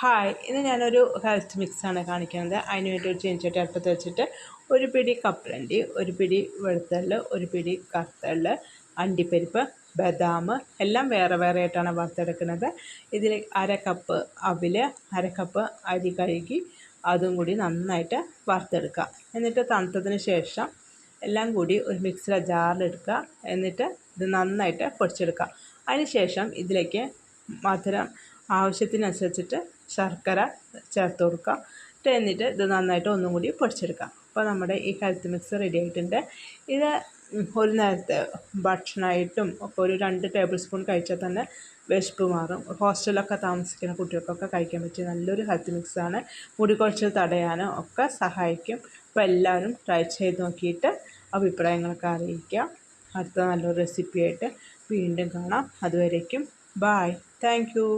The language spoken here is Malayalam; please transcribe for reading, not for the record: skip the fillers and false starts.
ഹായ്, ഇന്ന് ഞാനൊരു ഹെൽത്ത് മിക്സാണ് കാണിക്കുന്നത്. അതിന് വേണ്ടി ഒരു ചീനച്ചട്ടി അടുപ്പത്ത് വെച്ചിട്ട് ഒരു പിടി കപ്പലണ്ടി, ഒരു പിടി വെളുത്തുള്ളി, ഒരു പിടി കറുത്തള്ളി, അണ്ടിപ്പരിപ്പ്, ബദാം എല്ലാം വേറെ വേറെ ആയിട്ടാണ് വറുത്തെടുക്കുന്നത്. ഇതിൽ അര കപ്പ് അവില്, അര കപ്പ് അരി കഴുകി അതും കൂടി നന്നായിട്ട് വറുത്തെടുക്കുക. എന്നിട്ട് തണുത്തതിന് ശേഷം എല്ലാം കൂടി ഒരു മിക്സിയുടെ ജാറിലെടുക്കുക. എന്നിട്ട് ഇത് നന്നായിട്ട് പൊടിച്ചെടുക്കുക. അതിന് ശേഷം ഇതിലേക്ക് മധുരം ആവശ്യത്തിനനുസരിച്ചിട്ട് ശർക്കര ചേർത്ത് കൊടുക്കുക. എന്നിട്ട് ഇത് നന്നായിട്ട് ഒന്നും കൂടി പൊടിച്ചെടുക്കാം. അപ്പോൾ നമ്മുടെ ഈ ഹെൽത്ത് മിക്സ് റെഡി ആയിട്ടുണ്ട്. ഇത് ഒരു നേരത്തെ ഭക്ഷണമായിട്ടും ഒക്കെ ഒരു 2 ടേബിൾ സ്പൂൺ കഴിച്ചാൽ തന്നെ വിശപ്പ് മാറും. ഹോസ്റ്റലിലൊക്കെ താമസിക്കുന്ന കുട്ടികൾക്കൊക്കെ കഴിക്കാൻ പറ്റിയ നല്ലൊരു ഹെൽത്ത് മിക്സാണ്. മുടികൊഴിച്ചിൽ തടയാനും ഒക്കെ സഹായിക്കും. അപ്പോൾ എല്ലാവരും ട്രൈ ചെയ്ത് നോക്കിയിട്ട് അഭിപ്രായങ്ങളൊക്കെ അറിയിക്കുക. അടുത്ത നല്ലൊരു റെസിപ്പിയായിട്ട് വീണ്ടും കാണാം. അതുവരേക്കും ബായ്. Thank you.